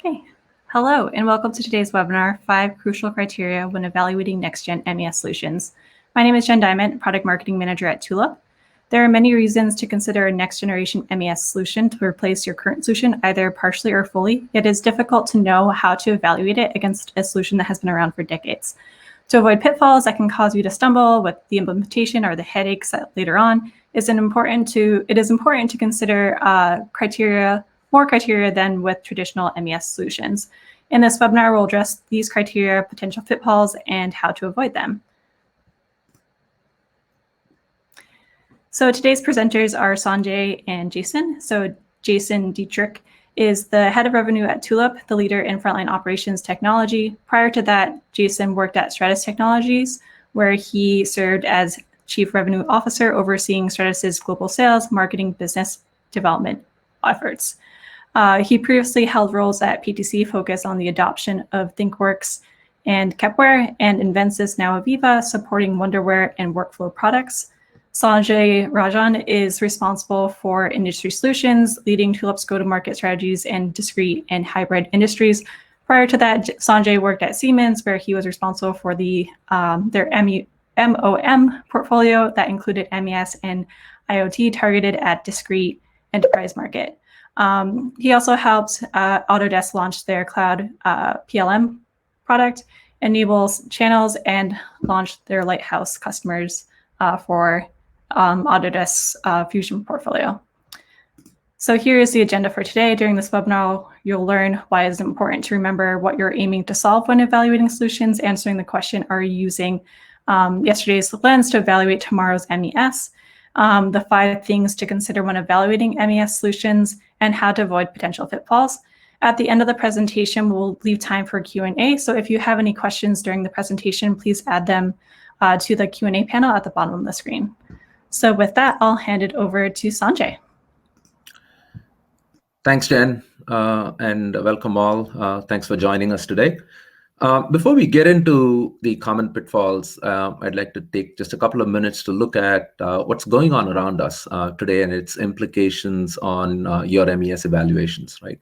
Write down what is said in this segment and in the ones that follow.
Okay, hello and welcome to today's webinar, 5 Crucial Criteria When Evaluating Next-Gen MES Solutions. My name is Jen Diamond, Product Marketing Manager at Tulip. There are many reasons to consider a next-generation MES solution to replace your current solution, either partially or fully. It is difficult to know how to evaluate it against a solution that has been around for decades. To avoid pitfalls that can cause you to stumble with the implementation or the headaches later on, it is important to consider more criteria than with traditional MES solutions. In this webinar, we'll address these criteria, potential pitfalls, and how to avoid them. So today's presenters are Sanjay and Jason. So Jason Dietrich is the head of revenue at Tulip, the leader in frontline operations technology. Prior to that, Jason worked at Stratus Technologies, where he served as Chief Revenue Officer, overseeing Stratus's global sales, marketing, business development efforts. He previously held roles at PTC, focused on the adoption of ThinkWorks and Kepware, and Invensys, now Aviva, supporting Wonderware and workflow products. Sanjay Rajan is responsible for industry solutions, leading Tulip's go-to-market strategies in discrete and hybrid industries. Prior to that, Sanjay worked at Siemens, where he was responsible for their MOM portfolio that included MES and IoT targeted at discrete enterprise market. He also helped Autodesk launch their cloud PLM product, enables channels, and launched their Lighthouse customers for Autodesk's Fusion portfolio. So here is the agenda for today. During this webinar, you'll learn why it's important to remember what you're aiming to solve when evaluating solutions, answering the question, are you using yesterday's lens to evaluate tomorrow's MES? The 5 things to consider when evaluating MES solutions, and how to avoid potential pitfalls. At the end of the presentation, we'll leave time for Q&A. So if you have any questions during the presentation, please add them to the Q&A panel at the bottom of the screen. So with that, I'll hand it over to Sanjay. Thanks, Jen, and welcome all. Thanks for joining us today. Before we get into the common pitfalls, I'd like to take just a couple of minutes to look at what's going on around us today and its implications on your MES evaluations, right?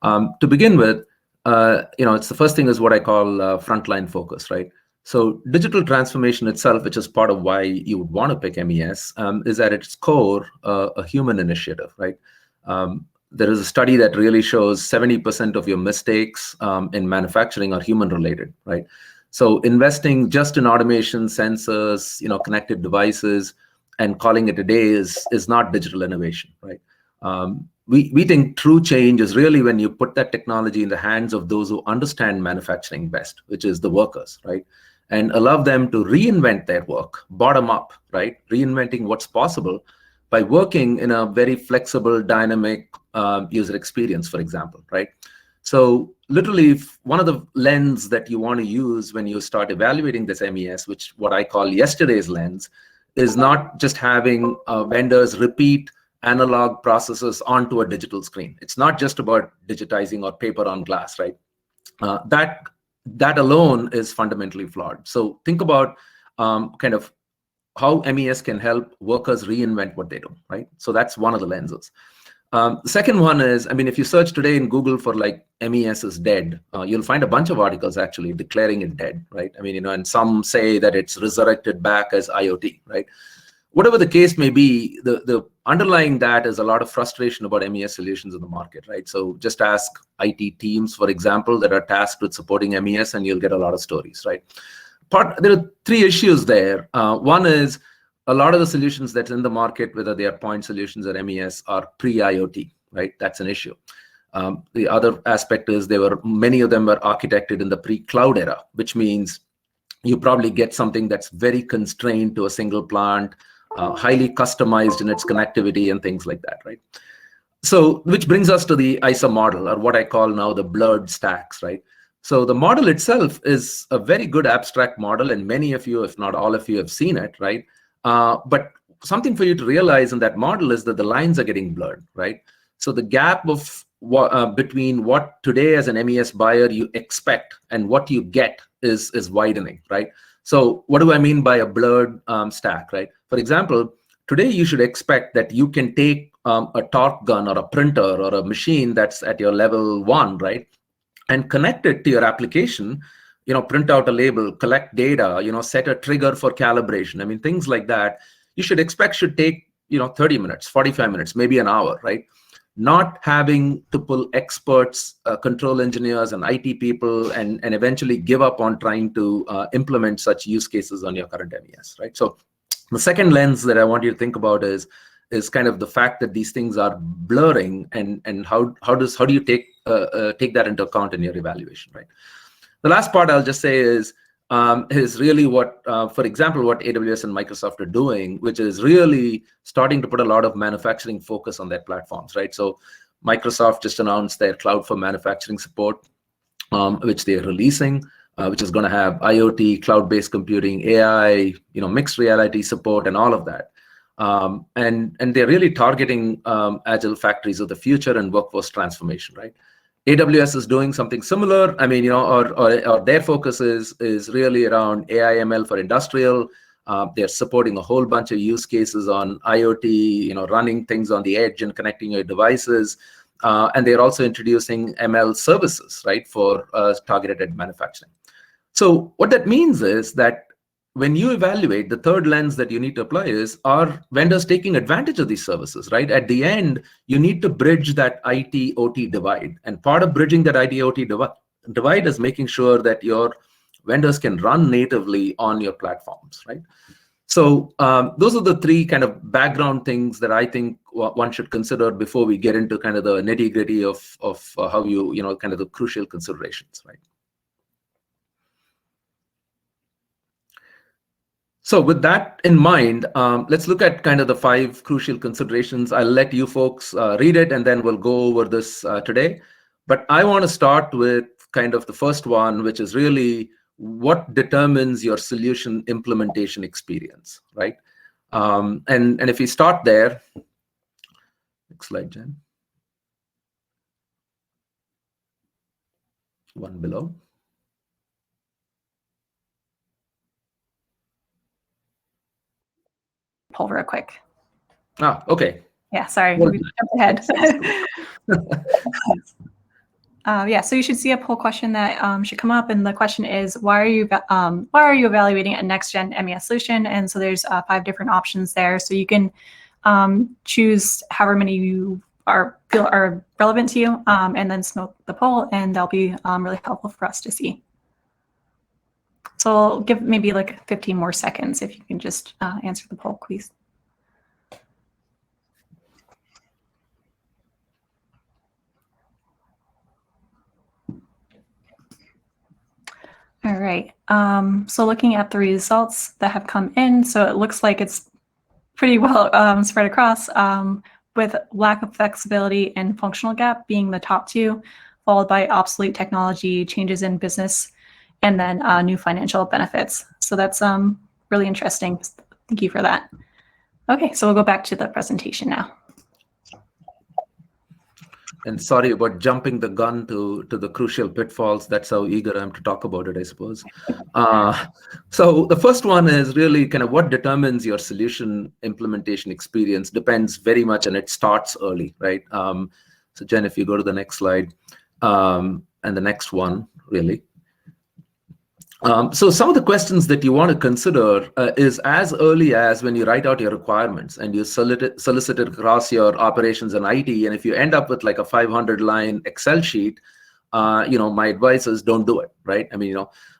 To begin with, it's the first thing is what I call frontline focus, right? So digital transformation itself, which is part of why you would want to pick MES, is at its core a human initiative, right? There is a study that really shows 70% of your mistakes in manufacturing are human-related, right? So investing just in automation, sensors, connected devices, and calling it a day is not digital innovation, right? We think true change is really when you put that technology in the hands of those who understand manufacturing best, which is the workers, right? And allow them to reinvent their work, bottom up, right? Reinventing what's possible by working in a very flexible, dynamic user experience, for example, right? So literally, one of the lens that you want to use when you start evaluating this MES, which what I call yesterday's lens, is not just having vendors repeat analog processes onto a digital screen. It's not just about digitizing or paper on glass, right? That alone is fundamentally flawed. So think about kind of how MES can help workers reinvent what they do, right? So that's one of the lenses. The second one is, if you search today in Google for like MES is dead, you'll find a bunch of articles actually declaring it dead, right? And some say that it's resurrected back as IoT, right? Whatever the case may be, the underlying that is a lot of frustration about MES solutions in the market, right? So just ask IT teams, for example, that are tasked with supporting MES, and you'll get a lot of stories, right? There are 3 issues there. One is a lot of the solutions that's in the market, whether they are point solutions or MES, are pre-IoT, right? That's an issue. The other aspect is many of them were architected in the pre-cloud era, which means you probably get something that's very constrained to a single plant, highly customized in its connectivity and things like that, right? So, which brings us to the ISA model, or what I call now the blurred stacks, right? So the model itself is a very good abstract model, and many of you, if not all of you, have seen it, right? But something for you to realize in that model is that the lines are getting blurred, right? So the gap of between what today as an MES buyer you expect and what you get is widening, right? So what do I mean by a blurred stack, right? For example, today you should expect that you can take a torque gun or a printer or a machine that's at your level 1, right? and connect it to your application, print out a label, collect data, set a trigger for calibration. I mean, things like that you should expect should take, 30 minutes, 45 minutes, maybe an hour, right? Not having to pull experts, control engineers, and IT people, and eventually give up on trying to implement such use cases on your current MES, right? So the second lens that I want you to think about is kind of the fact that these things are blurring, and how do you take that into account in your evaluation, right? The last part I'll just say is really what, for example, what AWS and Microsoft are doing, which is really starting to put a lot of manufacturing focus on their platforms, right? So Microsoft just announced their Cloud for Manufacturing support, which they're releasing, which is going to have IoT, cloud-based computing, AI, mixed reality support, and all of that. And they're really targeting agile factories of the future and workforce transformation, right? AWS is doing something similar. I mean, or their focus is really around AI ML for industrial. They're supporting a whole bunch of use cases on IoT, running things on the edge and connecting your devices. And they're also introducing ML services, right, for targeted at manufacturing. So what that means is that when you evaluate, the third lens that you need to apply is, are vendors taking advantage of these services, right? At the end, you need to bridge that IT-OT divide. And part of bridging that IT-OT divide is making sure that your vendors can run natively on your platforms, right? So those are the three kind of background things that I think one should consider before we get into kind of the nitty-gritty of how kind of the crucial considerations, right? So with that in mind, let's look at kind of the 5 crucial considerations. I'll let you folks read it, and then we'll go over this today. But I want to start with kind of the first one, which is really what determines your solution implementation experience, right? And if we start there, next slide, Jen. One below. Pull real quick. Okay. Yeah, sorry, we jumped ahead. Yeah, so you should see a poll question that should come up, and the question is, why are you evaluating a next-gen MES solution? And so there's 5 different options there. So you can choose however many you feel are relevant to you, and then smoke the poll, and that'll be really helpful for us to see. So I'll give maybe like 15 more seconds if you can just answer the poll, please. All right, so looking at the results that have come in, so it looks like it's pretty well spread across, with lack of flexibility and functional gap being the top 2, followed by obsolete technology, changes in business, and then new financial benefits. So that's really interesting. Thank you for that. Okay, so we'll go back to the presentation now. And sorry about jumping the gun to the crucial pitfalls. That's how eager I am to talk about it, I suppose. So the first one is really kind of what determines your solution implementation experience depends very much, and it starts early, right? So Jen, if you go to the next slide, and the next one, really. So some of the questions that you want to consider is as early as when you write out your requirements and you solicit it across your operations and IT. And if you end up with like a 500-line Excel sheet, my advice is don't do it, right? I mean,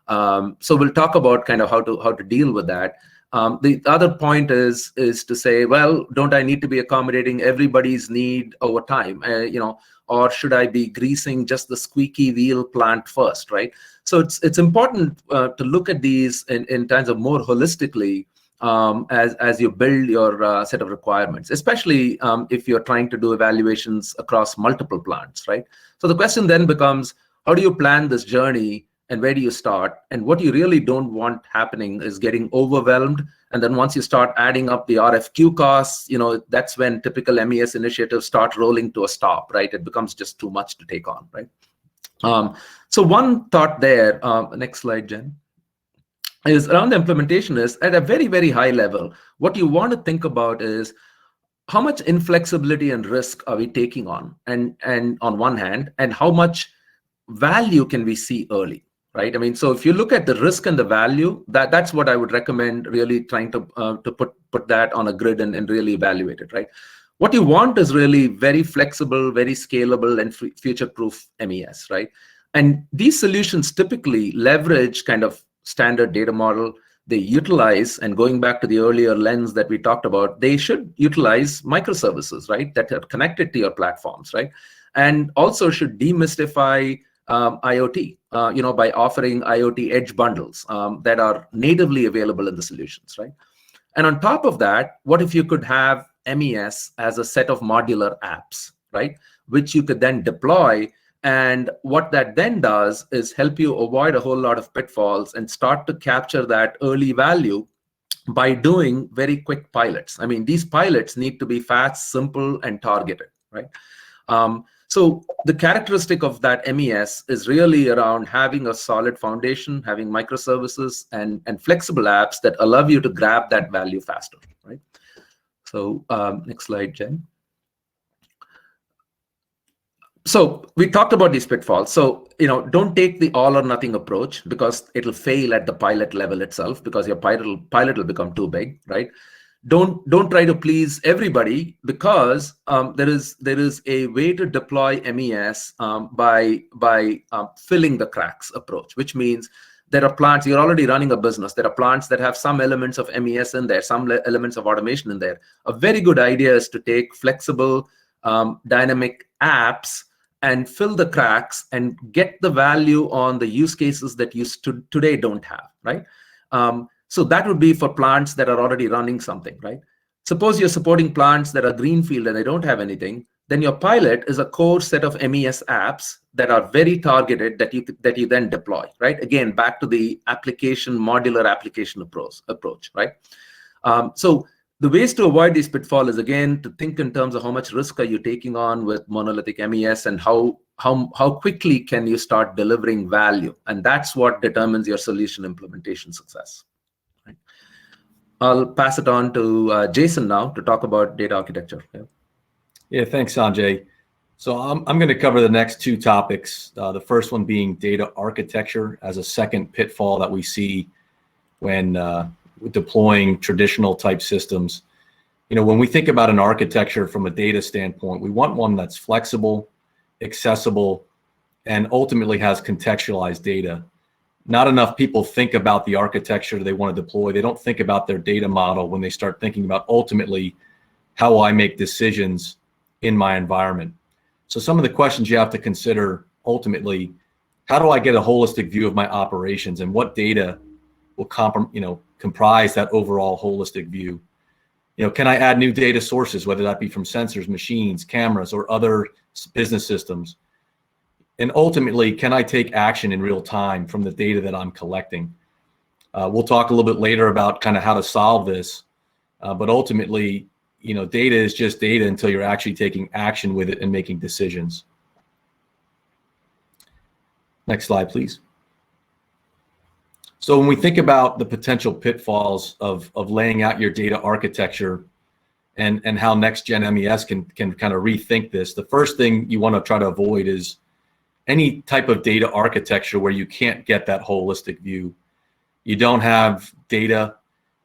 so we'll talk about kind of how to deal with that. The other point is to say, well, don't I need to be accommodating everybody's need over time? Or should I be greasing just the squeaky wheel plant first, right? So it's important to look at these in terms of more holistically as you build your set of requirements, especially if you're trying to do evaluations across multiple plants, right? So the question then becomes, how do you plan this journey and where do you start? And what you really don't want happening is getting overwhelmed. And then once you start adding up the RFQ costs, that's when typical MES initiatives start rolling to a stop, right? It becomes just too much to take on, right? So one thought there, next slide, Jen, is around the implementation is at a very, very high level. What you want to think about is how much inflexibility and risk are we taking on, and on one hand, and how much value can we see early, right? I mean, so if you look at the risk and the value, that's what I would recommend, really trying to put that on a grid and really evaluate it, right? What you want is really very flexible, very scalable, and future-proof MES, right? And these solutions typically leverage kind of standard data model. They utilize, and going back to the earlier lens that we talked about, they should utilize microservices, right, that are connected to your platforms, right? And also should demystify IoT, by offering IoT edge bundles that are natively available in the solutions, right? And on top of that, what if you could have MES as a set of modular apps, right, which you could then deploy? And what that then does is help you avoid a whole lot of pitfalls and start to capture that early value by doing very quick pilots. I mean, these pilots need to be fast, simple, and targeted, right? So the characteristic of that MES is really around having a solid foundation, having microservices and flexible apps that allow you to grab that value faster, right? So next slide, Jen. So we talked about these pitfalls. So, don't take the all or nothing approach, because it'll fail at the pilot level itself, because your pilot will become too big, right? Don't try to please everybody, because there is a way to deploy MES by filling the cracks approach, which means there are plants, you're already running a business. There are plants that have some elements of MES in there, some elements of automation in there. A very good idea is to take flexible, dynamic apps and fill the cracks and get the value on the use cases that you today don't have, right? So that would be for plants that are already running something, right? Suppose you're supporting plants that are greenfield and they don't have anything, then your pilot is a core set of MES apps that are very targeted that you then deploy, right? Again, back to the modular application approach, right? So the ways to avoid these pitfalls is, again, to think in terms of how much risk are you taking on with monolithic MES, and how quickly can you start delivering value, and that's what determines your solution implementation success. Right? I'll pass it on to Jason now to talk about data architecture. Yeah, thanks, Sanjay. So I'm going to cover the next two topics. The first one being data architecture as a second pitfall that we see when deploying traditional type systems. When we think about an architecture from a data standpoint, we want one that's flexible, accessible, and ultimately has contextualized data. Not enough people think about the architecture they want to deploy. They don't think about their data model when they start thinking about ultimately how I make decisions in my environment. So some of the questions you have to consider ultimately, how do I get a holistic view of my operations, and what data will comprise that overall holistic view? Can I add new data sources, whether that be from sensors, machines, cameras, or other business systems? And ultimately, can I take action in real time from the data that I'm collecting? We'll talk a little bit later about kind of how to solve this, but ultimately, data is just data until you're actually taking action with it and making decisions. Next slide, please. So when we think about the potential pitfalls of laying out your data architecture and how next-gen MES can kind of rethink this, the first thing you want to try to avoid is any type of data architecture where you can't get that holistic view. You don't have data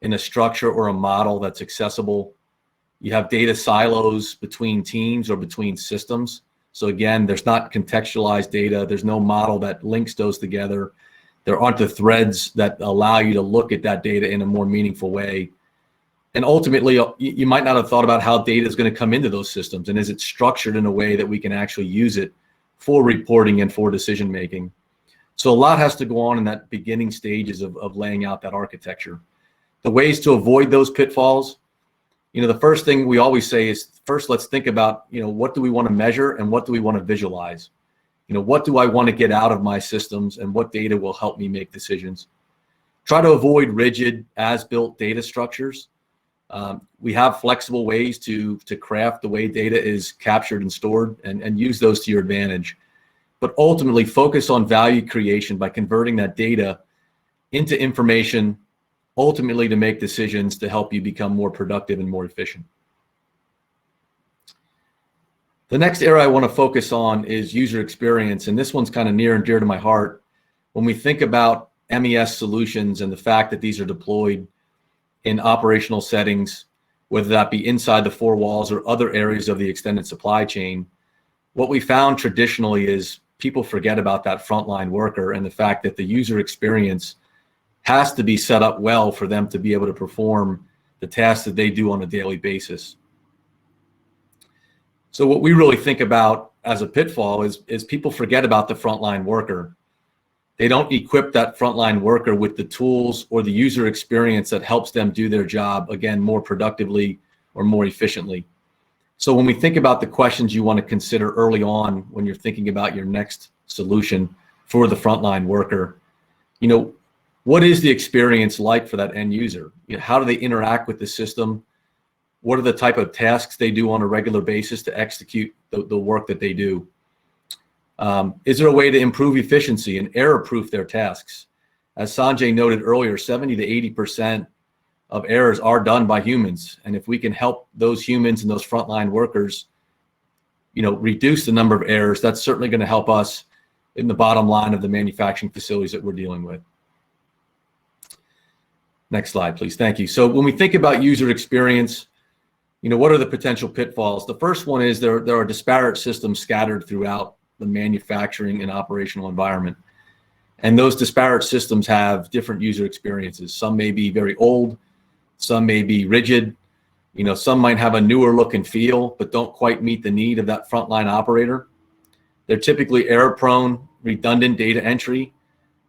in a structure or a model that's accessible. You have data silos between teams or between systems. So again, there's not contextualized data. There's no model that links those together. There aren't the threads that allow you to look at that data in a more meaningful way. And ultimately, you might not have thought about how data is going to come into those systems, and is it structured in a way that we can actually use it for reporting and for decision making. So a lot has to go on in that beginning stages of laying out that architecture. The ways to avoid those pitfalls, the first thing we always say is, first, let's think about, what do we want to measure and what do we want to visualize? What do I want to get out of my systems, and what data will help me make decisions? Try to avoid rigid as-built data structures. We have flexible ways to craft the way data is captured and stored, and use those to your advantage. But ultimately, focus on value creation by converting that data into information, ultimately to make decisions to help you become more productive and more efficient. The next area I want to focus on is user experience, and this one's kind of near and dear to my heart. When we think about MES solutions and the fact that these are deployed in operational settings, whether that be inside the four walls or other areas of the extended supply chain, what we found traditionally is people forget about that frontline worker and the fact that the user experience has to be set up well for them to be able to perform the tasks that they do on a daily basis. So what we really think about as a pitfall is people forget about the frontline worker. They don't equip that frontline worker with the tools or the user experience that helps them do their job, again, more productively or more efficiently. So when we think about the questions you want to consider early on when you're thinking about your next solution for the frontline worker, what is the experience like for that end user? How do they interact with the system? What are the type of tasks they do on a regular basis to execute the work that they do? Is there a way to improve efficiency and error-proof their tasks? As Sanjay noted earlier, 70 to 80% of errors are done by humans. And if we can help those humans and those frontline workers, reduce the number of errors, that's certainly going to help us in the bottom line of the manufacturing facilities that we're dealing with. Next slide, please. Thank you. So when we think about user experience, what are the potential pitfalls? The first one is there are disparate systems scattered throughout the manufacturing and operational environment. And those disparate systems have different user experiences. Some may be very old, some may be rigid, some might have a newer look and feel, but don't quite meet the need of that frontline operator. They're typically error-prone, redundant data entry.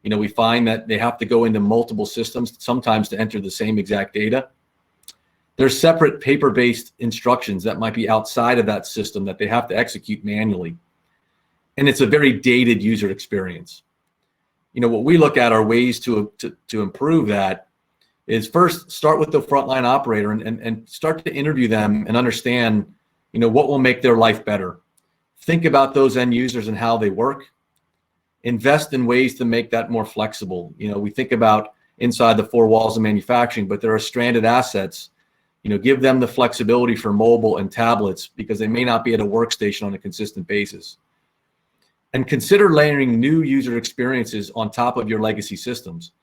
We find that they have to go into multiple systems, sometimes to enter the same exact data. There's separate paper-based instructions that might be outside of that system that they have to execute manually. And it's a very dated user experience. What we look at are ways to improve that is first start with the frontline operator and start to interview them and understand, what will make their life better. Think about those end users and how they work. Invest in ways to make that more flexible. We think about inside the four walls of manufacturing, but there are stranded assets. Give them the flexibility for mobile and tablets because they may not be at a workstation on a consistent basis. And consider layering new user experiences on top of your legacy systems.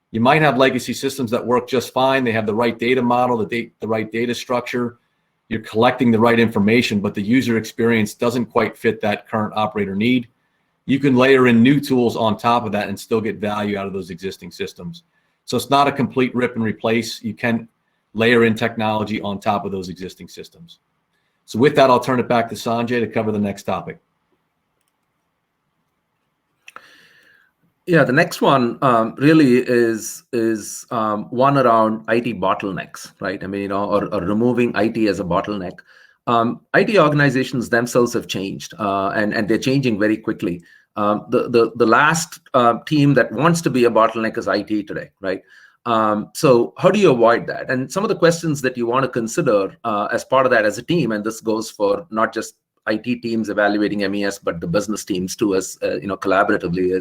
You might have legacy systems that work just fine. They have the right data model, the right data structure. You're collecting the right information, but the user experience doesn't quite fit that current operator need. You can layer in new tools on top of that and still get value out of those existing systems. So it's not a complete rip and replace. You can layer in technology on top of those existing systems. So with that, I'll turn it back to Sanjay to cover the next topic. Yeah, the next one really is one around IT bottlenecks, right? Or removing IT as a bottleneck. IT organizations themselves have changed, and they're changing very quickly. The last team that wants to be a bottleneck is IT today, right? So how do you avoid that? And some of the questions that you want to consider as part of that as a team, and this goes for not just IT teams evaluating MES, but the business teams too, as collaboratively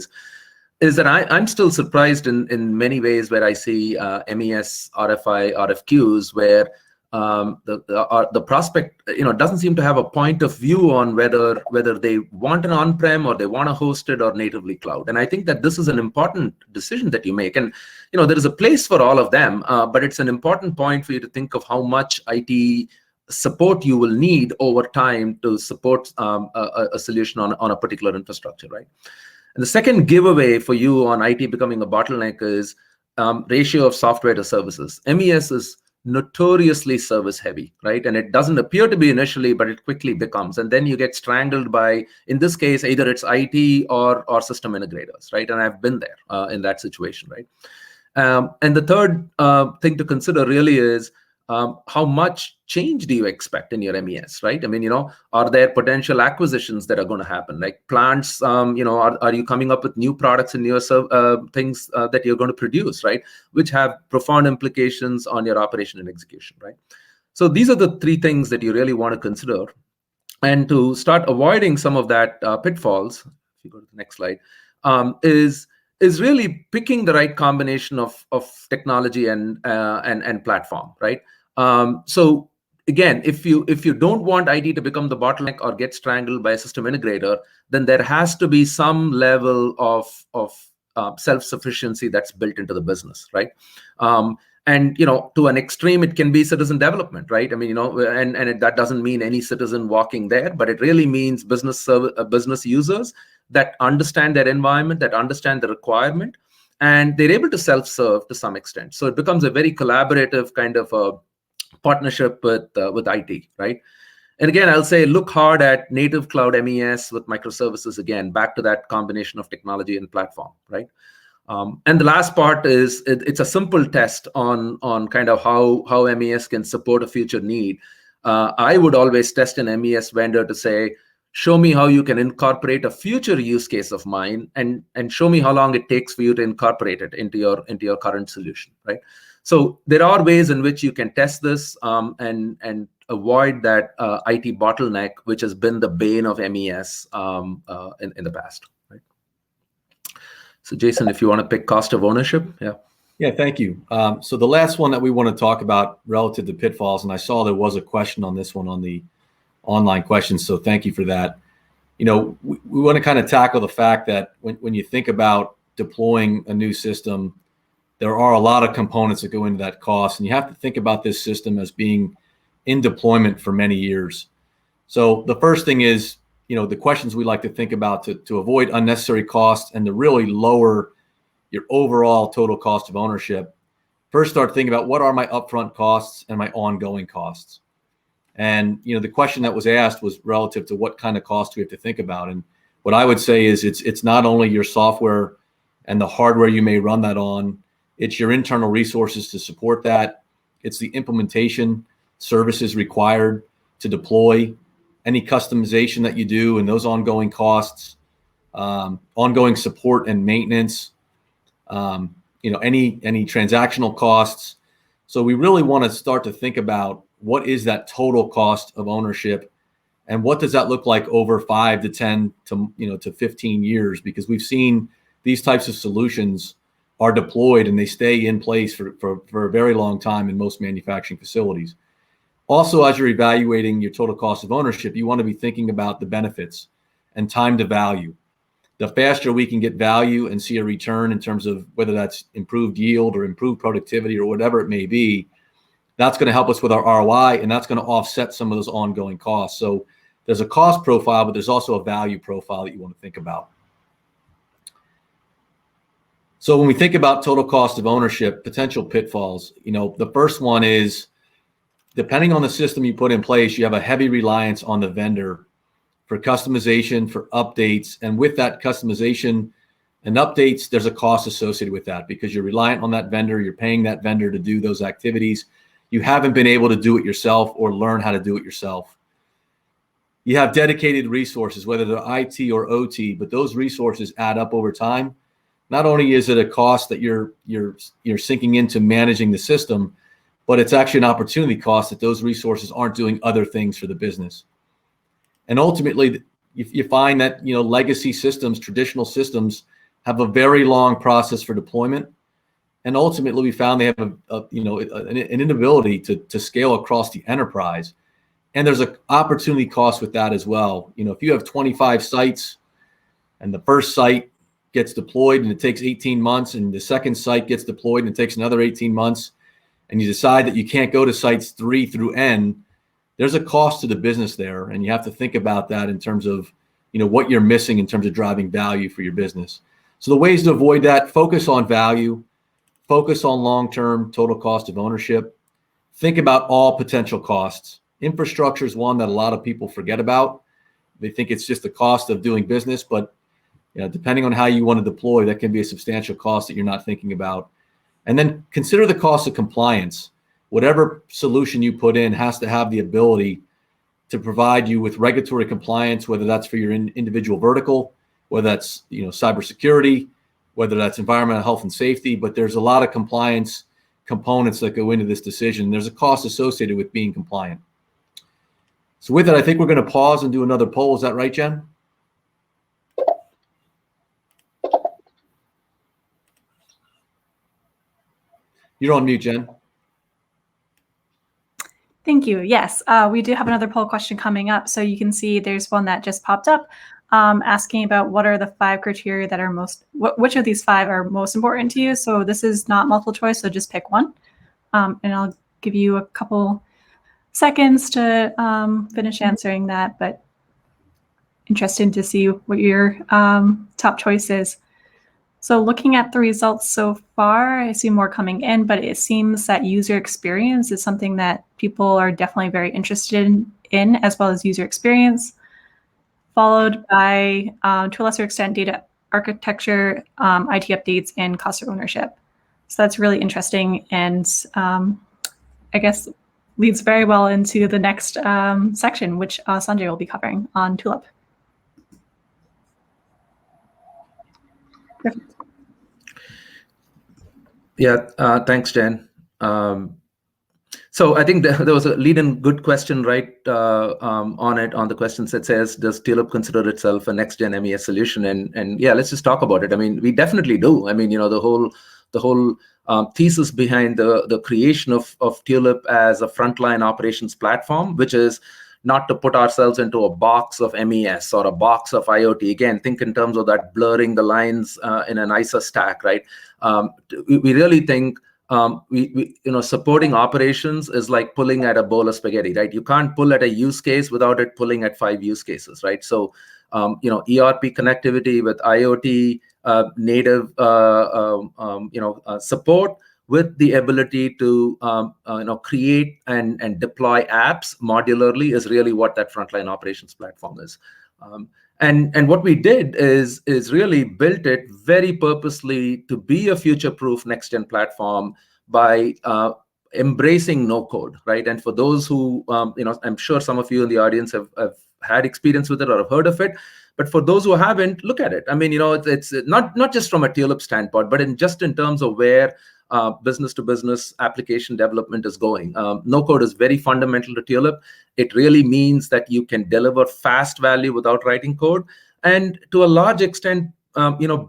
is that I'm still surprised in many ways where I see MES RFI RFQs where the prospect doesn't seem to have a point of view on whether they want an on-prem or they want to host it or natively cloud. And I think that this is an important decision that you make. And there is a place for all of them, but it's an important point for you to think of how much IT support you will need over time to support a solution on a particular infrastructure, right? And the second giveaway for you on IT becoming a bottleneck is ratio of software to services. MES is notoriously service heavy, right? And it doesn't appear to be initially, but it quickly becomes. And then you get strangled by, in this case, either it's IT or system integrators, right? And I've been there in that situation, right? And the third thing to consider really is how much change do you expect in your MES, right? Are there potential acquisitions that are going to happen? Like plants, are you coming up with new products and new things that you're going to produce, right? Which have profound implications on your operation and execution, right? So these are the three things that you really want to consider. And to start avoiding some of that pitfalls, if you go to the next slide, is really picking the right combination of technology and platform, right? So again, if you don't want IT to become the bottleneck or get strangled by a system integrator, then there has to be some level of self-sufficiency that's built into the business, right? And to an extreme, it can be citizen development, right? I mean, that doesn't mean any citizen walking there, but it really means business users that understand their environment, that understand the requirement, and they're able to self-serve to some extent. So it becomes a very collaborative kind of a partnership with IT, right? And again, I'll say look hard at native cloud MES with microservices, again, back to that combination of technology and platform, right? And the last part is it's a simple test on kind of how MES can support a future need. I would always test an MES vendor to say, show me how you can incorporate a future use case of mine, and show me how long it takes for you to incorporate it into your current solution, right? So there are ways in which you can test this and avoid that IT bottleneck, which has been the bane of MES in the past. Right? So Jason, if you want to pick cost of ownership, yeah. Yeah, thank you. So the last one that we want to talk about relative to pitfalls, and I saw there was a question on this one on the online questions, so thank you for that. We want to kind of tackle the fact that when you think about deploying a new system, there are a lot of components that go into that cost, and you have to think about this system as being in deployment for many years. So the first thing is, the questions we like to think about to avoid unnecessary costs and to really lower your overall total cost of ownership. First, start thinking about what are my upfront costs and my ongoing costs. And the question that was asked was relative to what kind of costs we have to think about. And what I would say is it's not only your software and the hardware you may run that on, it's your internal resources to support that. It's the implementation services required to deploy, any customization that you do, and those ongoing costs, ongoing support and maintenance, any transactional costs. So we really want to start to think about what is that total cost of ownership, and what does that look like over 5 to 10 to 15 years? Because we've seen these types of solutions are deployed and they stay in place for a very long time in most manufacturing facilities. Also, as you're evaluating your total cost of ownership, you want to be thinking about the benefits and time to value. The faster we can get value and see a return in terms of whether that's improved yield or improved productivity or whatever it may be, that's going to help us with our ROI, and that's going to offset some of those ongoing costs. So there's a cost profile, but there's also a value profile that you want to think about. So when we think about total cost of ownership, potential pitfalls, the first one is, depending on the system you put in place, you have a heavy reliance on the vendor for customization, for updates. And with that customization and updates, there's a cost associated with that because you're reliant on that vendor. You're paying that vendor to do those activities. You haven't been able to do it yourself or learn how to do it yourself. You have dedicated resources, whether they're IT or OT, but those resources add up over time. Not only is it a cost that you're sinking into managing the system, but it's actually an opportunity cost that those resources aren't doing other things for the business. And ultimately, you find that legacy systems, traditional systems, have a very long process for deployment. And ultimately, we found they have an inability to scale across the enterprise. And there's an opportunity cost with that as well. If you have 25 sites and the first site gets deployed and it takes 18 months, and the second site gets deployed and it takes another 18 months, and you decide that you can't go to sites 3 through N, there's a cost to the business there. And you have to think about that in terms of, what you're missing in terms of driving value for your business. So the ways to avoid that: focus on value, focus on long-term total cost of ownership, think about all potential costs. Infrastructure is one that a lot of people forget about. They think it's just the cost of doing business, but depending on how you want to deploy, that can be a substantial cost that you're not thinking about. And then consider the cost of compliance. Whatever solution you put in has to have the ability to provide you with regulatory compliance, whether that's for your individual vertical, whether that's cybersecurity, whether that's environmental health and safety. But there's a lot of compliance components that go into this decision. There's a cost associated with being compliant. So with that, I think we're going to pause and do another poll. Is that right, Jen? You're on mute, Jen. Thank you. Yes, we do have another poll question coming up. So you can see there's one that just popped up asking about what are the 5 criteria that are which of these 5 are most important to you? So this is not multiple choice, so just pick one. And I'll give you a couple seconds to finish answering that, but interested to see what your top choice is. So looking at the results so far, I see more coming in, but it seems that user experience is something that people are definitely very interested in, as well as user experience, followed by, to a lesser extent, data architecture, IT updates, and cost of ownership. So that's really interesting, and I guess leads very well into the next section, which Sanjay will be covering on Tulip. Perfect. Yeah, thanks, Jen. So I think there was a lead-in good question, right, on the questions that says, does Tulip consider itself a next-gen MES solution? And yeah, let's just talk about it. I mean, we definitely do. I mean, the whole thesis behind the creation of Tulip as a frontline operations platform, which is not to put ourselves into a box of MES or a box of IoT. Again, think in terms of that blurring the lines in an ISA stack, right? We really think supporting operations is like pulling at a bowl of spaghetti, right? You can't pull at a use case without it pulling at 5 use cases, right? So, ERP connectivity with IoT native, support with the ability to, create and deploy apps modularly is really what that frontline operations platform is. And what we did is really built it very purposely to be a future-proof next-gen platform by embracing no code, right? And for those who, I'm sure some of you in the audience have had experience with it or have heard of it, but for those who haven't, look at it. I mean, it's not just from a Tulip standpoint, but in terms of where business-to-business application development is going. No code is very fundamental to Tulip. It really means that you can deliver fast value without writing code, and to a large extent,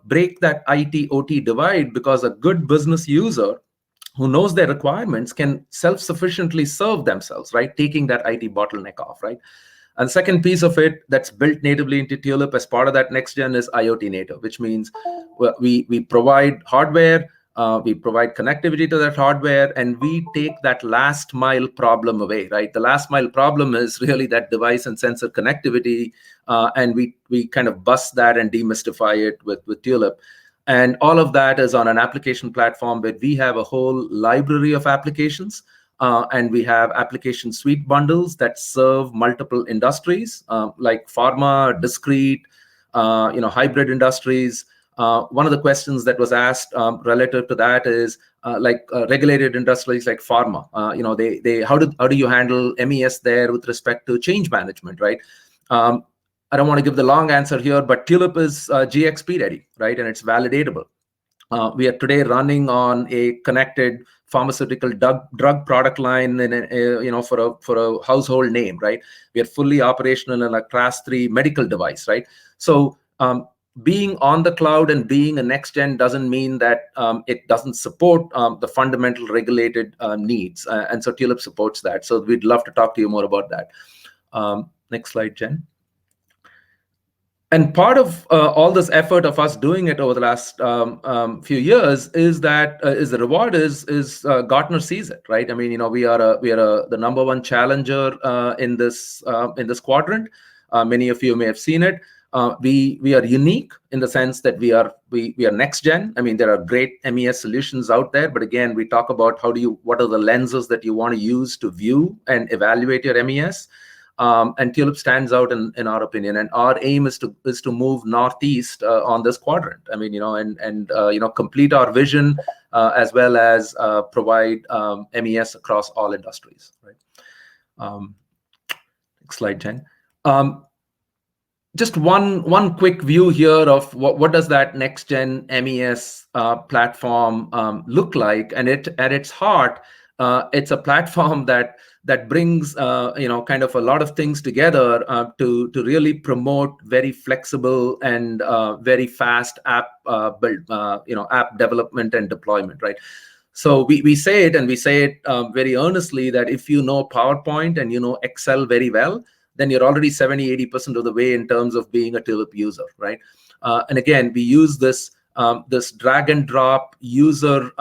break that IT/OT divide, because a good business user who knows their requirements can self-sufficiently serve themselves, right? Taking that IT bottleneck off, right? And the second piece of it that's built natively into Tulip as part of that next gen is IoT native, which means we provide hardware, we provide connectivity to that hardware, and we take that last mile problem away, right? The last mile problem is really that device and sensor connectivity, and we kind of bust that and demystify it with Tulip. And all of that is on an application platform where we have a whole library of applications, and we have application suite bundles that serve multiple industries, like pharma, discrete, hybrid industries. One of the questions that was asked relative to that is regulated industries like pharma. How do you handle MES there with respect to change management, right? I don't want to give the long answer here, but Tulip is GXP ready, right? And it's validatable. We are today running on a connected pharmaceutical drug product line for a household name, right? We are fully operational in a class 3 medical device, right? So being on the cloud and being a next gen doesn't mean that it doesn't support the fundamental regulated needs, and so Tulip supports that. So we'd love to talk to you more about that. Next slide, Jen. And part of all this effort of us doing it over the last few years is that the reward is Gartner sees it, right? I mean, we are the number 1 challenger in this quadrant. Many of you may have seen it. We are unique in the sense that we are next gen. I mean, there are great MES solutions out there, but again, we talk about what are the lenses that you want to use to view and evaluate your MES. And Tulip stands out in our opinion, and our aim is to move northeast on this quadrant. I mean, and complete our vision as well as provide MES across all industries. Right. Next slide, Jen. Just one quick view here of what does that next gen MES platform look like, and at its heart, it's a platform that brings kind of a lot of things together to really promote very flexible and very fast app build, app development and deployment, right? So we say it, and we say it very earnestly, that if you know PowerPoint and you know Excel very well, then you're already 70-80% of the way in terms of being a Tulip user, right? And again, we use this this drag and drop user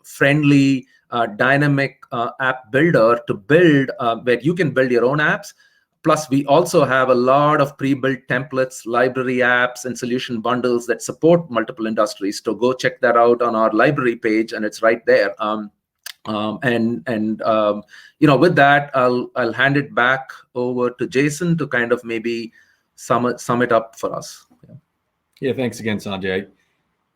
friendly dynamic app builder to build where you can build your own apps. Plus, we also have a lot of pre-built templates, library apps, and solution bundles that support multiple industries. So go check that out on our library page, and it's right there. With that, I'll hand it back over to Jason to kind of maybe sum it up for us. Yeah, thanks again, Sanjay.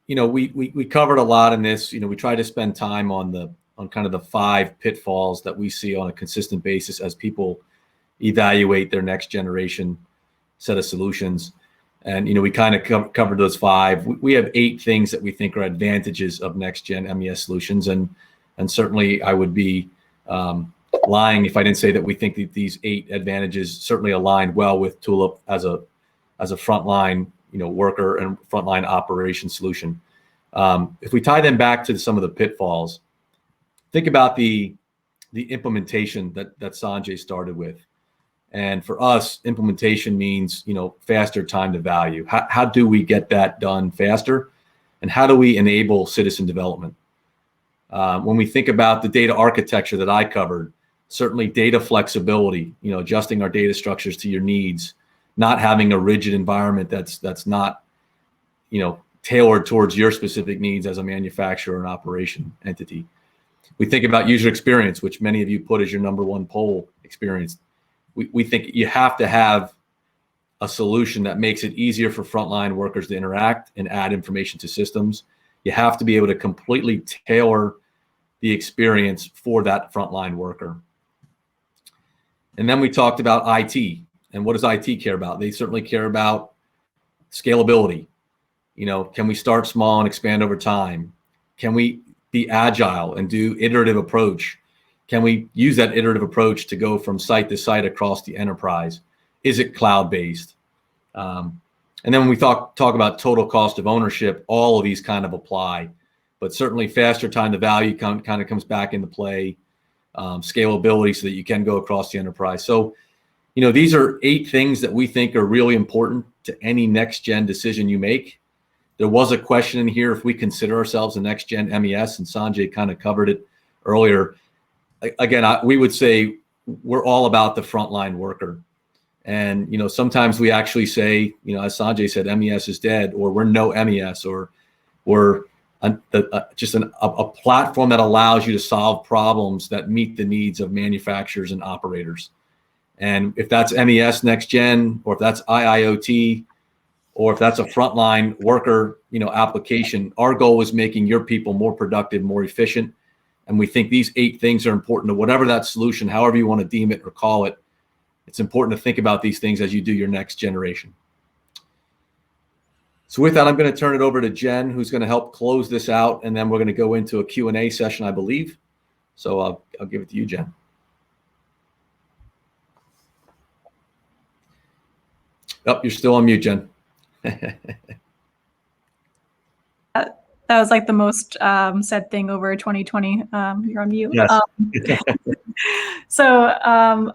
We covered a lot in this. We try to spend time on kind of the 5 pitfalls that we see on a consistent basis as people evaluate their next generation set of solutions. And we kind of covered those 5. We have 8 things that we think are advantages of next gen MES solutions, and certainly I would be lying if I didn't say that we think that these 8 advantages certainly align well with Tulip as a frontline worker and frontline operation solution. If we tie them back to some of the pitfalls, think about the implementation that Sanjay started with. And for us, implementation means, faster time to value. How do we get that done faster? And how do we enable citizen development? When we think about the data architecture that I covered, certainly data flexibility, adjusting our data structures to your needs, not having a rigid environment that's not, tailored towards your specific needs as a manufacturer and operation entity. We think about user experience, which many of you put as your #1 poll experience. We think you have to have a solution that makes it easier for frontline workers to interact and add information to systems. You have to be able to completely tailor the experience for that frontline worker. And then we talked about IT. And what does IT care about? They certainly care about scalability. Can we start small and expand over time? Can we be agile and do iterative approach? Can we use that iterative approach to go from site to site across the enterprise? Is it cloud-based? And then when we talk about total cost of ownership, all of these kind of apply, but certainly faster time to value kind of comes back into play, scalability so that you can go across the enterprise. So, these are 8 things that we think are really important to any next-gen decision you make. There was a question in here if we consider ourselves a next-gen MES, and Sanjay kind of covered it earlier. Again, we would say we're all about the frontline worker. And, sometimes we actually say, as Sanjay said, MES is dead, or we're no MES, or we're just a platform that allows you to solve problems that meet the needs of manufacturers and operators. And if that's MES next gen, or if that's IIoT, or if that's a frontline worker, application, our goal is making your people more productive, more efficient. And we think these 8 things are important to whatever that solution, however you want to deem it or call it. It's important to think about these things as you do your next generation. So with that, I'm going to turn it over to Jen, who's going to help close this out. And then we're going to go into a Q&A session, I believe. So I'll give it to you, Jen. Oh, you're still on mute, Jen. That was like the most said thing over 2020. You're on mute. Yes. So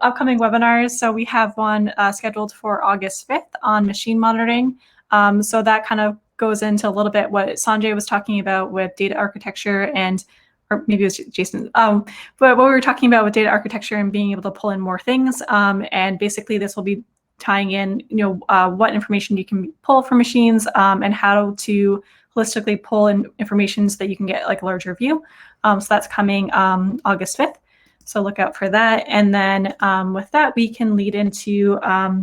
upcoming webinars. So we have one scheduled for August 5th on machine monitoring. So that kind of goes into a little bit what Sanjay was talking about with data architecture, and or maybe it was Jason. But what we were talking about with data architecture and being able to pull in more things. And basically this will be tying in, what information you can pull from machines and how to holistically pull in information so that you can get like a larger view. So that's coming August 5th. So look out for that. And then with that, we can lead into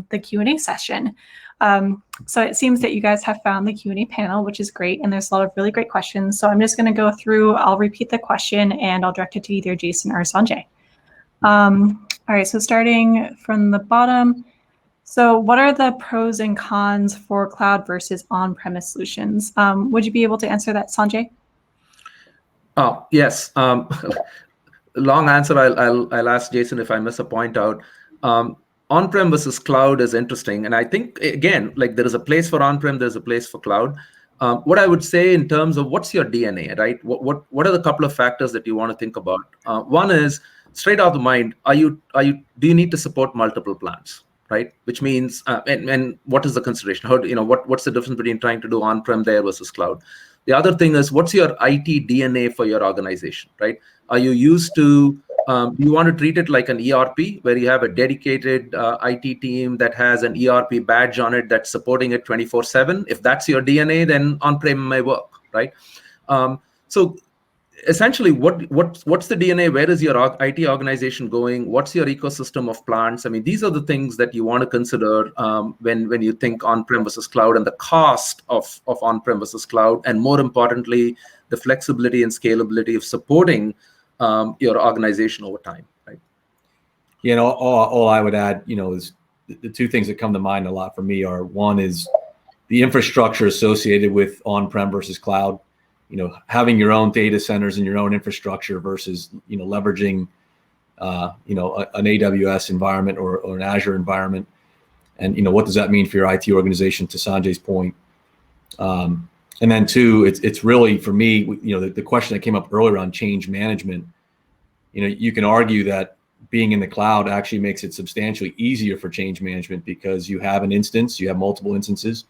the Q&A session. So it seems that you guys have found the Q&A panel, which is great. And there's a lot of really great questions. So I'm just going to go through, I'll repeat the question and I'll direct it to either Jason or Sanjay. All right, so starting from the bottom. So what are the pros and cons for cloud versus on-premise solutions? Would you be able to answer that, Sanjay? Oh, yes. Long answer. I'll ask Jason if I miss a point out. On-prem versus cloud is interesting. And I think, again, like there is a place for on-prem, there's a place for cloud. What I would say in terms of what's your DNA, right? What are the couple of factors that you want to think about? One is straight out of the mind. Do you need to support multiple plants, right? Which means, and what is the consideration? What's the difference between trying to do on-prem there versus cloud? The other thing is, what's your IT DNA for your organization, right? Are you used to you want to treat it like an ERP where you have a dedicated IT team that has an ERP badge on it that's supporting it 24/7? If that's your DNA, then on-prem may work, right? So essentially, what's the DNA? Where is your IT organization going? What's your ecosystem of plants? I mean, these are the things that you want to consider when you think on-prem versus cloud, and the cost of on-prem versus cloud, and more importantly, the flexibility and scalability of supporting your organization over time, right? All I would add, is the two things that come to mind a lot for me are, one is the infrastructure associated with on-prem versus cloud. Having your own data centers and your own infrastructure versus leveraging an AWS environment or an Azure environment, and what does that mean for your IT organization? To Sanjay's point, and then two, it's really for me, the question that came up earlier on change management. You can argue that being in the cloud actually makes it substantially easier for change management because you have an instance, you have multiple instances.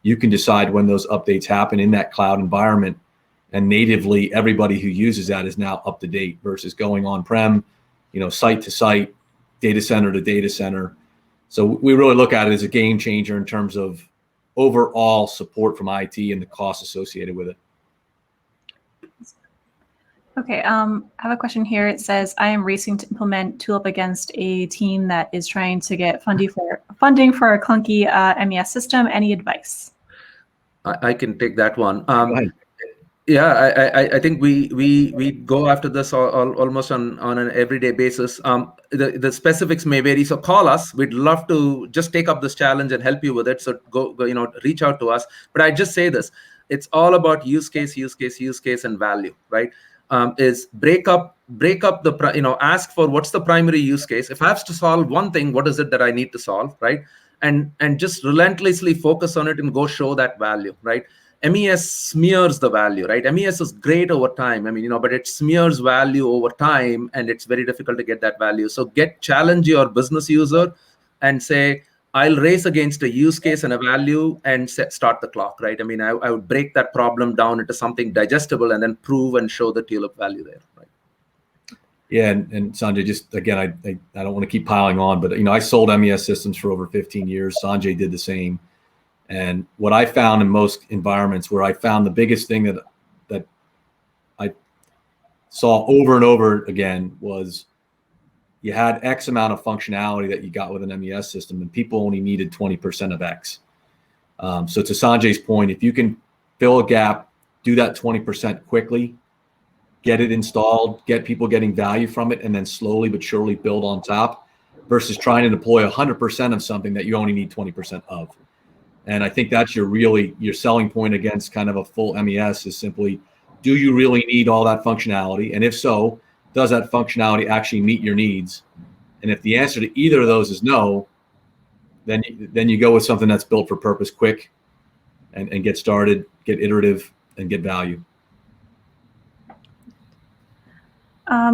You can decide when those updates happen in that cloud environment, and natively everybody who uses that is now up to date versus going on-prem, site to site, data center to data center. So we really look at it as a game changer in terms of overall support from IT and the costs associated with it. Okay, I have a question here. It says, I am racing to implement Tulip against a team that is trying to get funding for a clunky MES system. Any advice? I can take that one. Go ahead. Yeah, I think we go after this almost on an everyday basis. The specifics may vary, so call us. We'd love to just take up this challenge and help you with it. So go reach out to us. But I just say this: it's all about use case, and value, right? Is break up the ask for what's the primary use case. If I have to solve one thing, what is it that I need to solve, right? And just relentlessly focus on it and go show that value, right? MES smears the value, right? MES is great over time. I mean, but it smears value over time, and it's very difficult to get that value. So challenge your business user and say, I'll race against a use case and a value and start the clock, right? I mean, I would break that problem down into something digestible and then prove and show the Tulip value there, right? Yeah, and Sanjay, just again, I don't want to keep piling on, but I sold MES systems for over 15 years. Sanjay did the same. And what I found in most environments, where I found the biggest thing that I saw over and over again, was you had X amount of functionality that you got with an MES system, and people only needed 20% of X. So to Sanjay's point, if you can fill a gap, do that 20% quickly, get it installed, get people getting value from it, and then slowly but surely build on top, versus trying to deploy 100% of something that you only need 20% of. And I think that's your selling point against kind of a full MES is simply, do you really need all that functionality? And if so, does that functionality actually meet your needs? And if the answer to either of those is no, then you go with something that's built for purpose, quick, and get started, get iterative, and get value.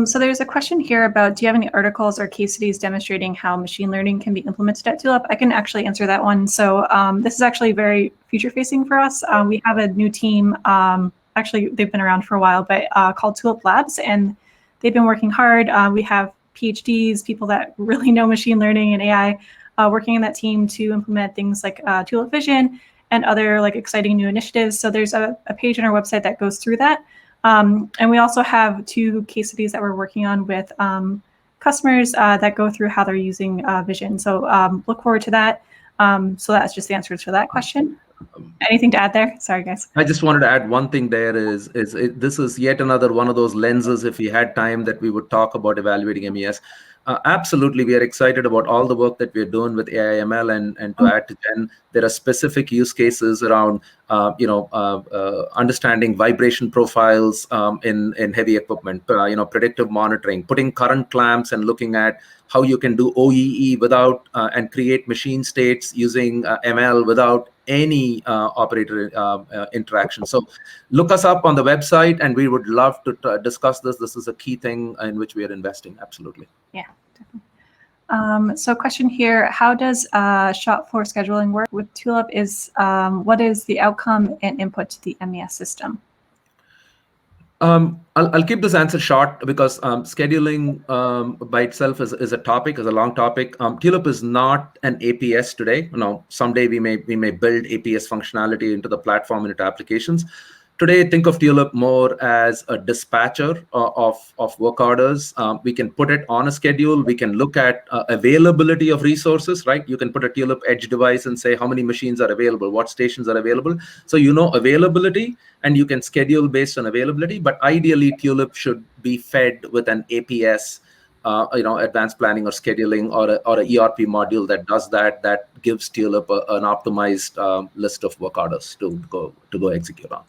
So there's a question here about, do you have any articles or case studies demonstrating how machine learning can be implemented at Tulip? I can actually answer that one. So this is actually very future-facing for us. We have a new team. Actually, they've been around for a while, but called Tulip Labs, and they've been working hard. We have PhDs, people that really know machine learning and AI, working in that team to implement things like Tulip Vision and other exciting new initiatives. So there's a page on our website that goes through that. And we also have 2 case studies that we're working on with customers that go through how they're using Vision. So look forward to that. So that's just the answers for that question. Anything to add there? Sorry, guys. I just wanted to add one thing there is this is yet another one of those lenses, if we had time, that we would talk about evaluating MES. Absolutely, we are excited about all the work that we're doing with AI ML, and to add to Jen, there are specific use cases around understanding vibration profiles in heavy equipment, predictive monitoring, putting current clamps and looking at how you can do OEE without and create machine states using ML without any operator interaction. So look us up on the website, and we would love to discuss this. This is a key thing in which we are investing. Absolutely. Yeah, definitely. So question here, how does shop floor scheduling work with Tulip? What is the outcome and input to the MES system? I'll keep this answer short because scheduling by itself is a long topic. Tulip is not an APS today. Someday we may build APS functionality into the platform and into applications. Today, think of Tulip more as a dispatcher of work orders. We can put it on a schedule. We can look at availability of resources, right? You can put a Tulip edge device and say how many machines are available, what stations are available. So availability, and you can schedule based on availability. But ideally, Tulip should be fed with an APS, advanced planning or scheduling, or a ERP module that does that gives Tulip an optimized list of work orders to go execute on.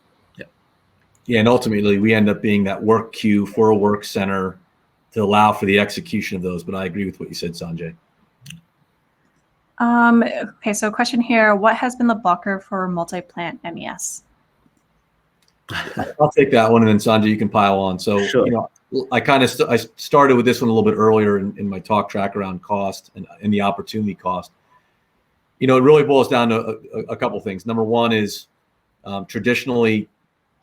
Yeah, and ultimately we end up being that work queue for a work center to allow for the execution of those. But I agree with what you said, Sanjay. Okay, so question here, what has been the blocker for multi-plant MES? I'll take that one, and then Sanjay, you can pile on. So, sure. I started with this one a little bit earlier in my talk track around cost and the opportunity cost. It really boils down to a couple things. Number one is traditionally,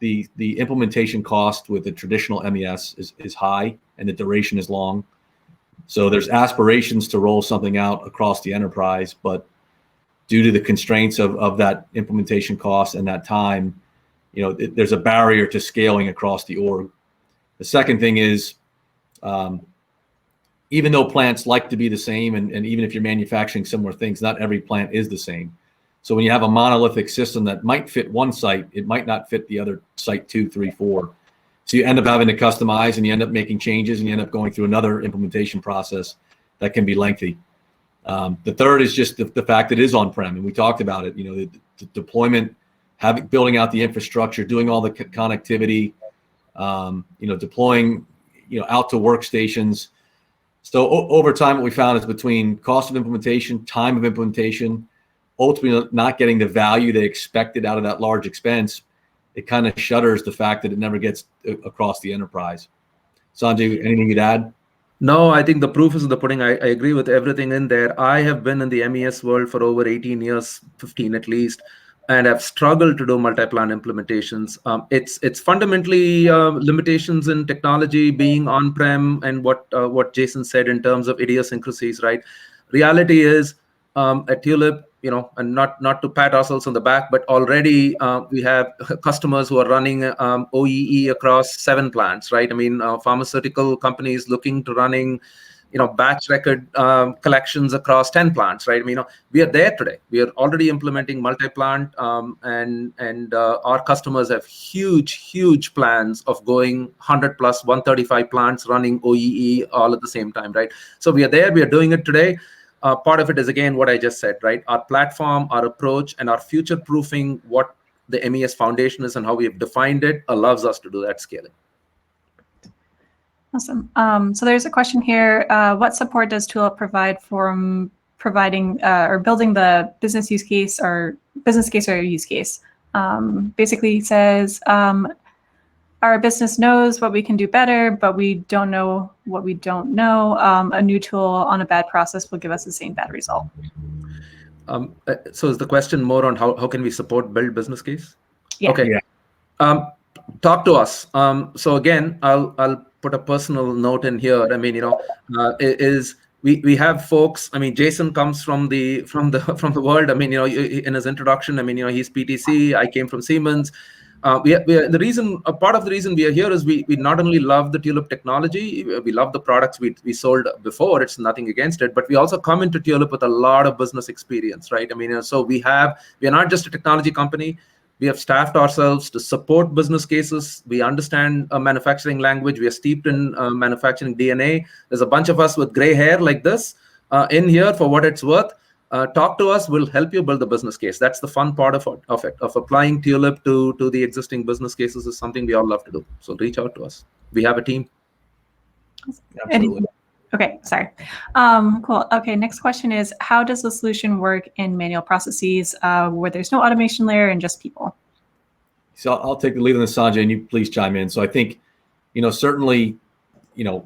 the implementation cost with the traditional MES is high and the duration is long. So there's aspirations to roll something out across the enterprise, but due to the constraints of that implementation cost and that time, there's a barrier to scaling across the org. The second thing is, even though plants like to be the same, and even if you're manufacturing similar things, not every plant is the same. So when you have a monolithic system that might fit one site, it might not fit the other site 2, 3, 4. So you end up having to customize, and you end up making changes, and you end up going through another implementation process that can be lengthy. The third is just the fact that it is on-prem, and we talked about it. The deployment, building out the infrastructure, doing all the connectivity, deploying, out to workstations. So over time, what we found is between cost of implementation, time of implementation, ultimately not getting the value they expected out of that large expense, it kind of shutters the fact that it never gets across the enterprise. Sanjay, anything you'd add? No, I think the proof is in the pudding. I agree with everything in there. I have been in the MES world for over 18 years, 15 at least, and I've struggled to do multi-plant implementations. It's fundamentally limitations in technology being on-prem, and what Jason said in terms of idiosyncrasies, right? Reality is at Tulip, and not to pat ourselves on the back, but already we have customers who are running OEE across 7 plants, right? Pharmaceutical companies looking to running, batch record collections across 10 plants, right? We are there today. We are already implementing multi-plant, and our customers have huge plans of going 100 plus 135 plants running OEE all at the same time, right? So we are there. We are doing it today. Part of it is, again, what I just said, right? Our platform, our approach, and our future-proofing what the MES foundation is and how we have defined it allows us to do that scaling. Awesome. So there's a question here. What support does Tulip provide for providing or building the business use case or use case? Basically says, our business knows what we can do better, but we don't know what we don't know. A new tool on a bad process will give us the same bad result. So is the question more on how can we support build business case? Yeah. Okay. Yeah. Talk to us. So again, I'll put a personal note in here. We have folks. Jason comes from the world. In his introduction, he's PTC. I came from Siemens. Part of the reason we are here is we not only love the Tulip technology, we love the products we sold before. It's nothing against it, but we also come into Tulip with a lot of business experience, right? So we are not just a technology company. We have staffed ourselves to support business cases. We understand manufacturing language. We are steeped in manufacturing DNA. There's a bunch of us with gray hair like this in here for what it's worth. Talk to us. We'll help you build the business case. That's the fun part of applying Tulip to the existing business cases is something we all love to do. So reach out to us. We have a team. Absolutely. Okay, sorry. Cool. Okay, next question is, how does the solution work in manual processes where there's no automation layer and just people? So I'll take the lead on this, Sanjay, and you please chime in. So I think, certainly,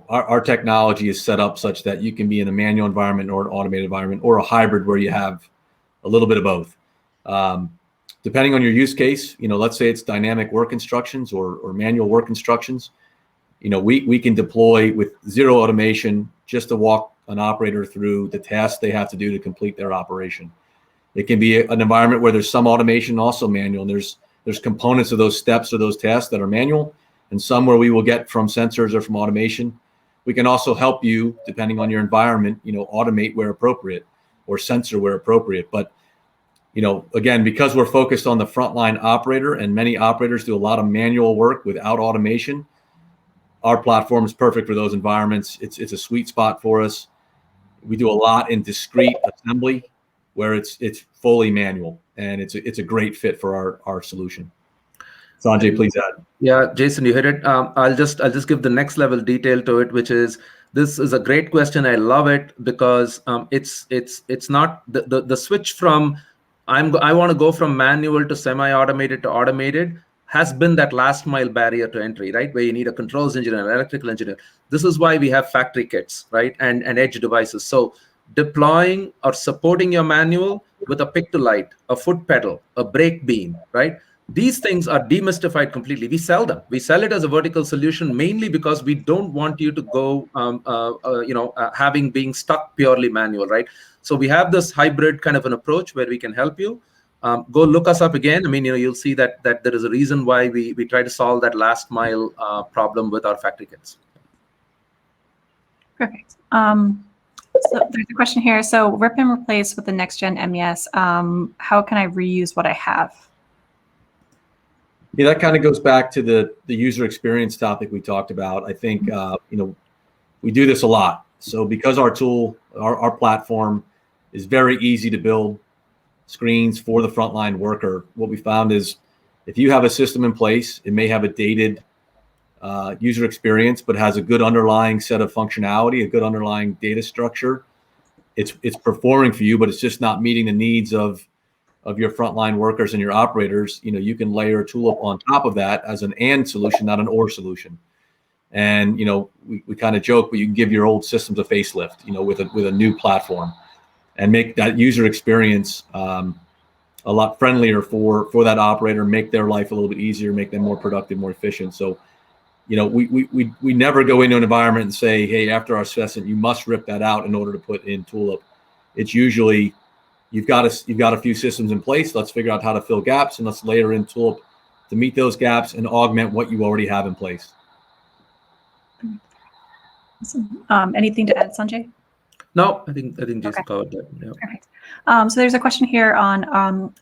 our technology is set up such that you can be in a manual environment or an automated environment or a hybrid where you have a little bit of both. Depending on your use case, let's say it's dynamic work instructions or manual work instructions, we can deploy with zero automation just to walk an operator through the tasks they have to do to complete their operation. It can be an environment where there's some automation, also manual, and there's components of those steps or those tasks that are manual, and some where we will get from sensors or from automation. We can also help you, depending on your environment, automate where appropriate or sensor where appropriate. But, again, because we're focused on the frontline operator and many operators do a lot of manual work without automation, our platform is perfect for those environments. It's a sweet spot for us. We do a lot in discrete assembly where it's fully manual, and it's a great fit for our solution. Sanjay, please add. Yeah, Jason, you hit it. I'll just give the next level detail to it, which is, this is a great question. I love it because it's not the switch from I want to go from manual to semi-automated to automated has been that last mile barrier to entry, right? Where you need a controls engineer, an electrical engineer. This is why we have factory kits, right? And edge devices. So deploying or supporting your manual with a pick to light, a foot pedal, a brake beam, right? These things are demystified completely. We sell them. We sell it as a vertical solution mainly because we don't want you to go, being stuck purely manual, right? So we have this hybrid kind of an approach where we can help you. Go look us up again. I mean, you'll see that there is a reason why we try to solve that last mile problem with our factory kits. Perfect. So there's a question here. So rip and replace with the next gen MES. How can I reuse what I have? Yeah, that kind of goes back to the user experience topic we talked about. I think we do this a lot. So because our tool, our platform is very easy to build screens for the frontline worker, what we found is if you have a system in place, it may have a dated user experience, but has a good underlying set of functionality, a good underlying data structure. It's performing for you, but it's just not meeting the needs of your frontline workers and your operators. You can layer a tool up on top of that as an and solution, not an or solution. And we kind of joke, but you can give your old systems a facelift, with a new platform, and make that user experience a lot friendlier for that operator, make their life a little bit easier, make them more productive, more efficient. So, we never go into an environment and say, hey, after our assessment, you must rip that out in order to put in Tulip. It's usually you've got a few systems in place. Let's figure out how to fill gaps, and let's layer in Tulip to meet those gaps and augment what you already have in place. Awesome. Anything to add, Sanjay? No, I think Jason covered that. Yeah. Perfect. So there's a question here on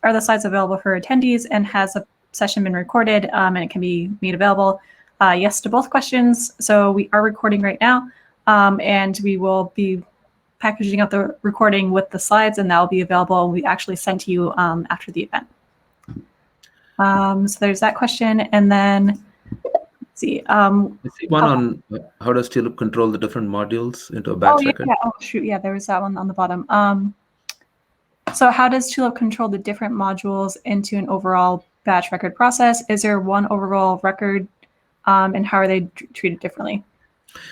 are the slides available for attendees, and has a session been recorded and it can be made available? Yes to both questions. So we are recording right now, and we will be packaging up the recording with the slides, and that will be available. We actually sent to you after the event. So there's that question, and then let's see. I see one on how does Tulip control the different modules into a batch record? Yeah. Oh shoot, yeah, there was that one on the bottom. So how does Tulip control the different modules into an overall batch record process? Is there one overall record, and how are they treated differently?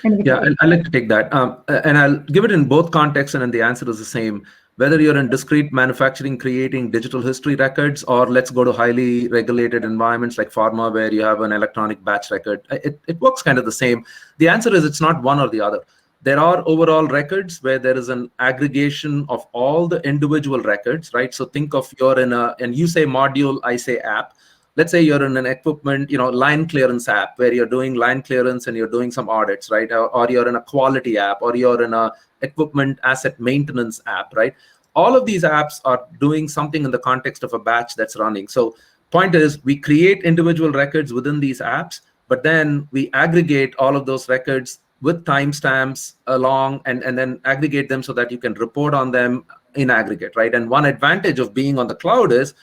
Yeah, I'd like to take that. And I'll give it in both contexts, and then the answer is the same. Whether you're in discrete manufacturing creating digital history records, or let's go to highly regulated environments like pharma where you have an electronic batch record, it works kind of the same. The answer is it's not one or the other. There are overall records where there is an aggregation of all the individual records, right? So think of you're in and you say module, I say app. Let's say you're in an equipment, line clearance app where you're doing line clearance and you're doing some audits, right? Or you're in a quality app, or you're in a equipment asset maintenance app, right? All of these apps are doing something in the context of a batch that's running. So point is, we create individual records within these apps, but then we aggregate all of those records with timestamps along, and then aggregate them so that you can report on them in aggregate, right? And one advantage of being on the cloud is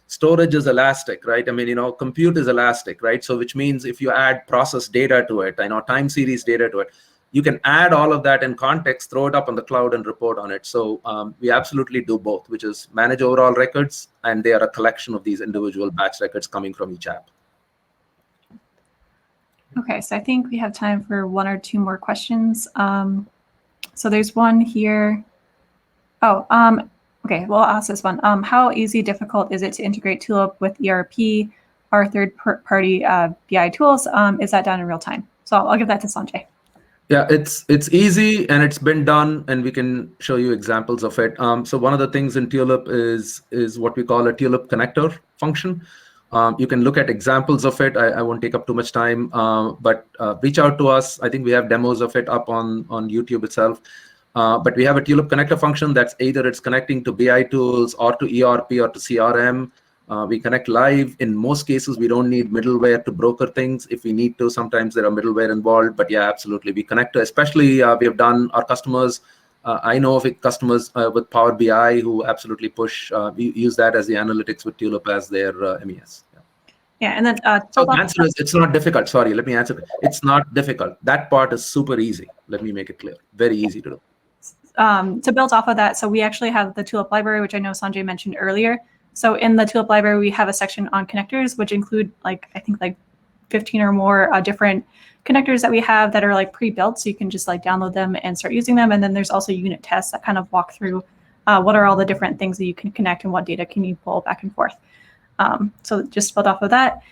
storage is elastic, right? I mean, compute is elastic, right? So which means if you add process data to it, time series data to it, you can add all of that in context, throw it up on the cloud, and report on it. So we absolutely do both, which is manage overall records, and they are a collection of these individual batch records coming from each app. Okay, so I think we have time for one or two more questions. So there's one here. Oh, okay, well, I'll ask this one. How easy, difficult is it to integrate Tulip with ERP or third-party BI tools? Is that done in real time? So I'll give that to Sanjay. Yeah, it's easy, and it's been done, and we can show you examples of it. So one of the things in Tulip is what we call a Tulip connector function. You can look at examples of it. I won't take up too much time, but reach out to us. I think we have demos of it up on YouTube itself. But we have a Tulip connector function that's either it's connecting to BI tools or to ERP or to CRM. We connect live. In most cases, we don't need middleware to broker things. If we need to, sometimes there are middleware involved. But yeah, absolutely, we connect to, especially we have done our customers. I know of customers with Power BI who absolutely push, use that as the analytics with Tulip as their MES. Yeah, and then so the answer is it's not difficult. Sorry, let me answer. It's not difficult. That part is super easy. Let me make it clear. Very easy to do. To build off of that, so we actually have the Tulip library, which I know Sanjay mentioned earlier. So in the Tulip library, we have a section on connectors, which include I think 15 or more different connectors that we have that are pre-built. So you can just download them and start using them. And then there's also unit tests that kind of walk through what are all the different things that you can connect and what data can you pull back and forth. So just build off of that.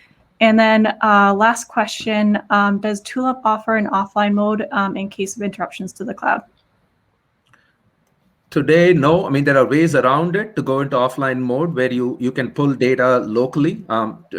And then last question, does Tulip offer an offline mode in case of interruptions to the cloud? Today, no. I mean, there are ways around it to go into offline mode where you can pull data locally.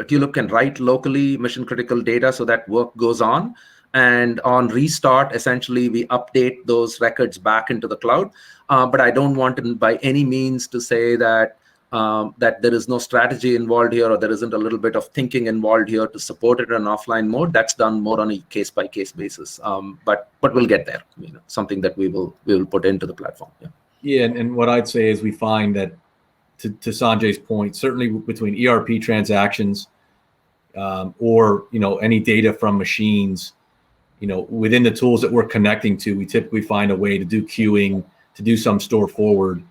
Tulip can write locally mission-critical data so that work goes on. And on restart, essentially, we update those records back into the cloud. But I don't want to, by any means, to say that that there is no strategy involved here, or there isn't a little bit of thinking involved here to support it in offline mode. That's done more on a case-by-case basis. But we'll get there. Something that we will put into the platform. Yeah. Yeah, and what I'd say is we find that, to Sanjay's point, certainly between ERP transactions or any data from machines, within the tools that we're connecting to, we typically find a way to do queuing, to do some store forward.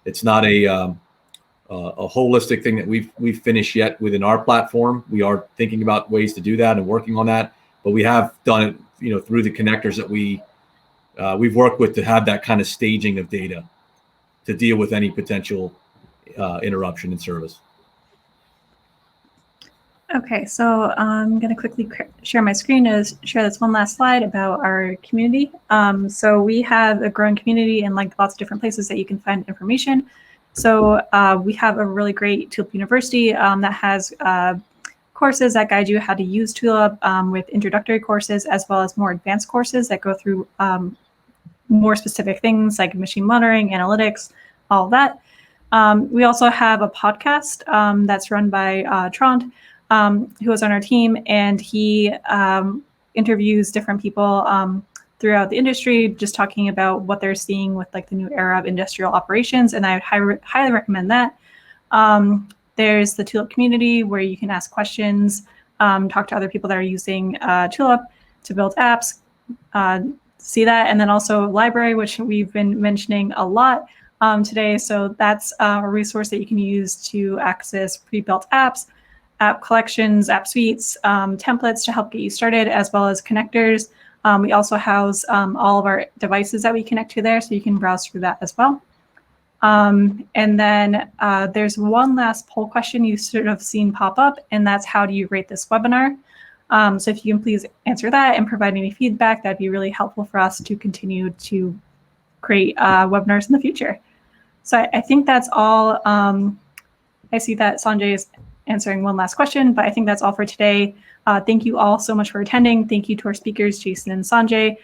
It's not a holistic thing that we've finished yet within our platform. We are thinking about ways to do that and working on that, but we have done it through the connectors that we've worked with to have that kind of staging of data to deal with any potential interruption in service. Okay, so I'm going to quickly share my screen to share this one last slide about our community. So we have a growing community in lots of different places that you can find information. So we have a really great Tulip University that has courses that guide you how to use Tulip with introductory courses, as well as more advanced courses that go through more specific things like machine monitoring, analytics, all of that. We also have a podcast that's run by Trond, who is on our team, and he interviews different people throughout the industry, just talking about what they're seeing with the new era of industrial operations, and I would highly recommend that. There's the Tulip community where you can ask questions, talk to other people that are using Tulip to build apps, see that, and then also library, which we've been mentioning a lot today. So that's a resource that you can use to access pre-built apps, app collections, app suites, templates to help get you started, as well as connectors. We also house all of our devices that we connect to there, so you can browse through that as well. And then there's one last poll question you sort of seen pop up, and that's how do you rate this webinar? So if you can please answer that and provide any feedback, that'd be really helpful for us to continue to create webinars in the future. So I think that's all. I see that Sanjay is answering one last question, but I think that's all for today. Thank you all so much for attending. Thank you to our speakers, Jason and Sanjay.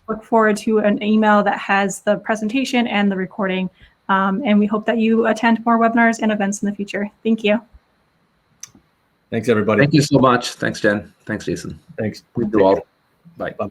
Look forward to an email that has the presentation and the recording. And we hope that you attend more webinars and events in the future. Thank you. Thanks, everybody. Thank you so much. Thanks, Jen. Thanks, Jason. Thanks. Thank you all. Bye. Bye.